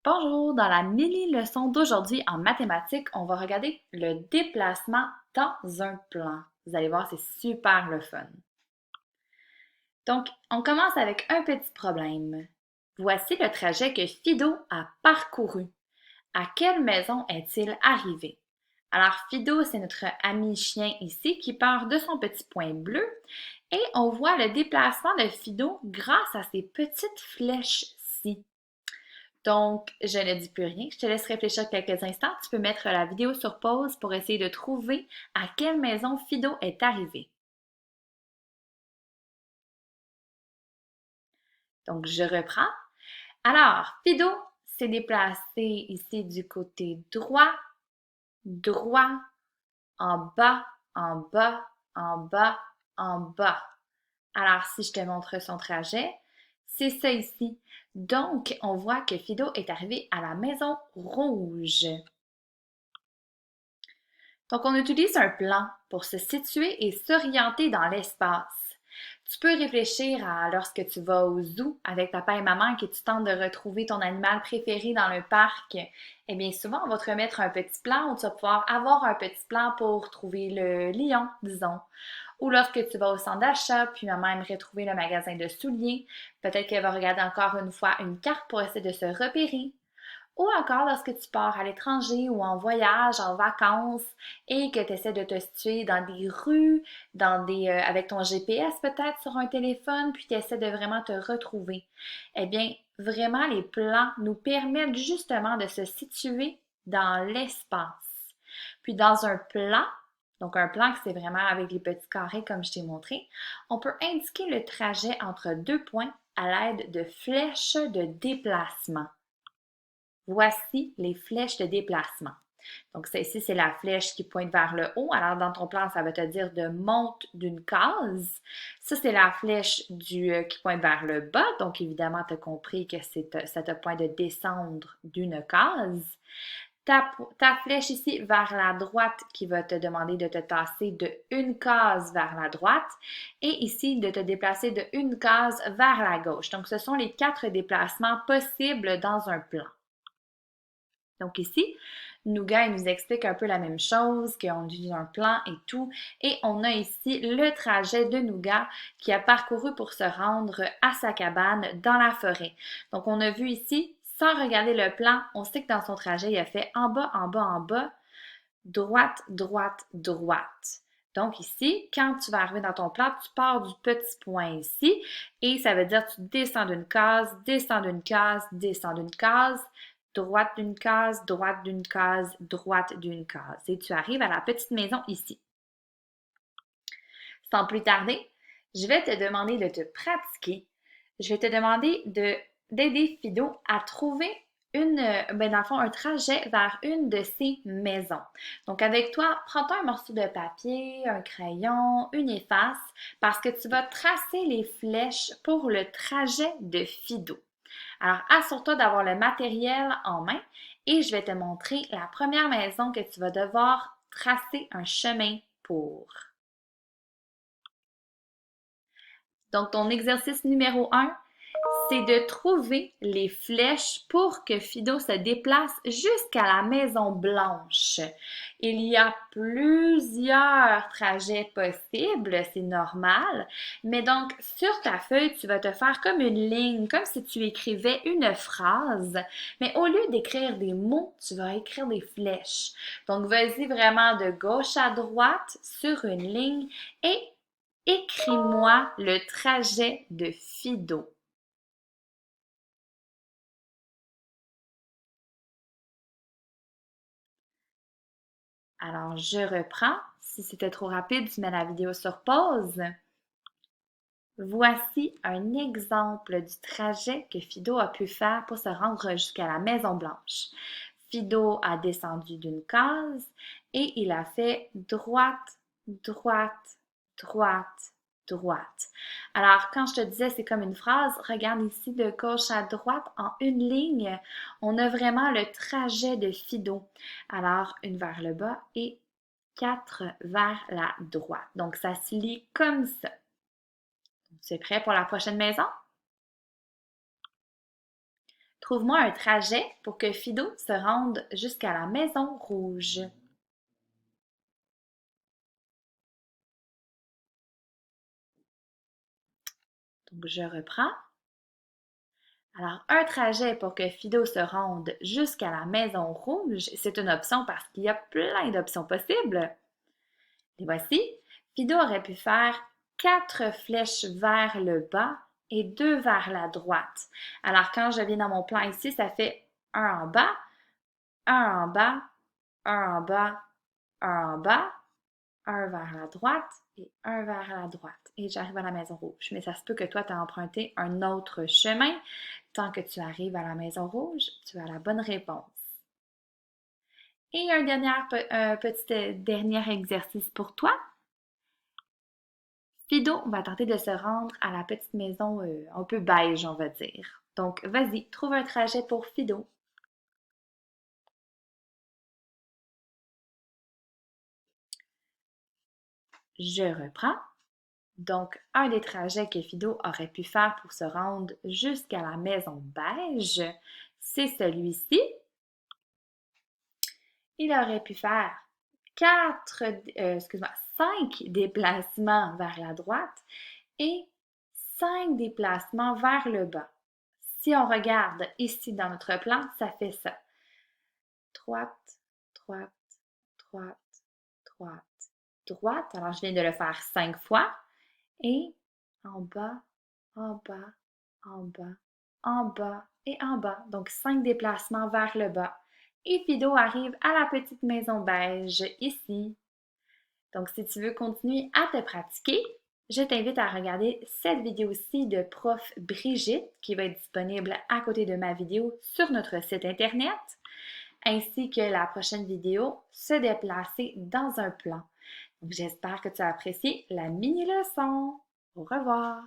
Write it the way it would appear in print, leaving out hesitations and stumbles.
Bonjour, dans la mini-leçon d'aujourd'hui en mathématiques, on va regarder le déplacement dans un plan. Vous allez voir, c'est super le fun. Donc, on commence avec un petit problème. Voici le trajet que Fido a parcouru. À quelle maison est-il arrivé? Alors, Fido, c'est notre ami chien ici qui part de son petit point bleu et on voit le déplacement de Fido grâce à ces petites flèches-ci. Donc, je ne dis plus rien. Je te laisse réfléchir quelques instants. Tu peux mettre la vidéo sur pause pour essayer de trouver à quelle maison Fido est arrivé. Donc, je reprends. Alors, Fido s'est déplacé ici du côté droit, droit, en bas, en bas, en bas, en bas. Alors, si je te montre son trajet, c'est ça ici. Donc, on voit que Fido est arrivé à la maison rouge. Donc, on utilise un plan pour se situer et s'orienter dans l'espace. Tu peux réfléchir à lorsque tu vas au zoo avec papa et maman et que tu tentes de retrouver ton animal préféré dans le parc. Eh bien, souvent, on va te remettre un petit plan où tu vas pouvoir avoir un petit plan pour trouver le lion, disons. Ou lorsque tu vas au centre d'achat, puis maman aimerait trouver le magasin de souliers, peut-être qu'elle va regarder encore une fois une carte pour essayer de se repérer. Ou encore lorsque tu pars à l'étranger ou en voyage, en vacances et que tu essaies de te situer dans des rues, avec ton GPS peut-être sur un téléphone, puis tu essaies de vraiment te retrouver. Eh bien, vraiment, les plans nous permettent justement de se situer dans l'espace. Puis dans un plan, donc un plan que c'est vraiment avec les petits carrés comme je t'ai montré, on peut indiquer le trajet entre deux points à l'aide de flèches de déplacement. Voici les flèches de déplacement. Donc, ça ici, c'est la flèche qui pointe vers le haut. Alors, dans ton plan, ça va te dire de monte d'une case. Ça, c'est la flèche qui pointe vers le bas. Donc, évidemment, tu as compris que ça te pointe de descendre d'une case. Ta flèche ici vers la droite qui va te demander de te tasser de une case vers la droite et ici de te déplacer de une case vers la gauche. Donc, ce sont les 4 déplacements possibles dans un plan. Donc ici, Nougat, il nous explique un peu la même chose, qu'on utilise un plan et tout. Et on a ici le trajet de Nougat qui a parcouru pour se rendre à sa cabane dans la forêt. Donc on a vu ici, sans regarder le plan, on sait que dans son trajet, il a fait en bas, en bas, en bas, droite, droite, droite. Donc ici, quand tu vas arriver dans ton plan, tu pars du petit point ici et ça veut dire que tu descends d'une case, descends d'une case, descends d'une case, droite d'une case, droite d'une case, droite d'une case. Et tu arrives à la petite maison ici. Sans plus tarder, je vais te demander de te pratiquer. Je vais te demander d'aider Fido à trouver dans le fond, un trajet vers une de ces maisons. Donc, avec toi, prends-toi un morceau de papier, un crayon, une efface, parce que tu vas tracer les flèches pour le trajet de Fido. Alors, assure-toi d'avoir le matériel en main et je vais te montrer la première maison que tu vas devoir tracer un chemin pour. Donc, ton exercice numéro 1, c'est de trouver les flèches pour que Fido se déplace jusqu'à la Maison Blanche. Il y a plusieurs trajets possibles, c'est normal, mais donc sur ta feuille, tu vas te faire comme une ligne, comme si tu écrivais une phrase, mais au lieu d'écrire des mots, tu vas écrire des flèches. Donc vas-y vraiment de gauche à droite sur une ligne et écris-moi le trajet de Fido. Alors, je reprends. Si c'était trop rapide, tu mets la vidéo sur pause. Voici un exemple du trajet que Fido a pu faire pour se rendre jusqu'à la Maison Blanche. Fido a descendu d'une case et il a fait droite, droite, droite, droite. Alors, quand je te disais c'est comme une phrase, regarde ici de gauche à droite en une ligne, on a vraiment le trajet de Fido. Alors, une vers le bas et 4 vers la droite. Donc, ça se lit comme ça. Tu es prêt pour la prochaine maison? Trouve-moi un trajet pour que Fido se rende jusqu'à la Maison Rouge. Donc, je reprends. Alors, un trajet pour que Fido se rende jusqu'à la Maison Rouge, c'est une option parce qu'il y a plein d'options possibles. Les voici. Fido aurait pu faire 4 flèches vers le bas et 2 vers la droite. Alors, quand je viens dans mon plan ici, ça fait un en bas, un en bas, un en bas, un en bas, un vers la droite et un vers la droite. Et j'arrive à la Maison Rouge. Mais ça se peut que toi, tu as emprunté un autre chemin. Tant que tu arrives à la Maison Rouge, tu as la bonne réponse. Et un dernier exercice pour toi. Fido va tenter de se rendre à la petite maison un peu beige, on va dire. Donc, vas-y, trouve un trajet pour Fido. Je reprends. Donc, un des trajets que Fido aurait pu faire pour se rendre jusqu'à la maison beige, c'est celui-ci. Il aurait pu faire 5 déplacements vers la droite et 5 déplacements vers le bas. Si on regarde ici dans notre plan, ça fait ça. Droite, droite, droite, droite, droite. Alors, je viens de le faire 5 fois. Et en bas, en bas, en bas, en bas et en bas. Donc, 5 déplacements vers le bas. Et Fido arrive à la petite maison beige ici. Donc, si tu veux continuer à te pratiquer, je t'invite à regarder cette vidéo-ci de Prof Brigitte qui va être disponible à côté de ma vidéo sur notre site internet, ainsi que la prochaine vidéo, se déplacer dans un plan. Donc, j'espère que tu as apprécié la mini-leçon. Au revoir!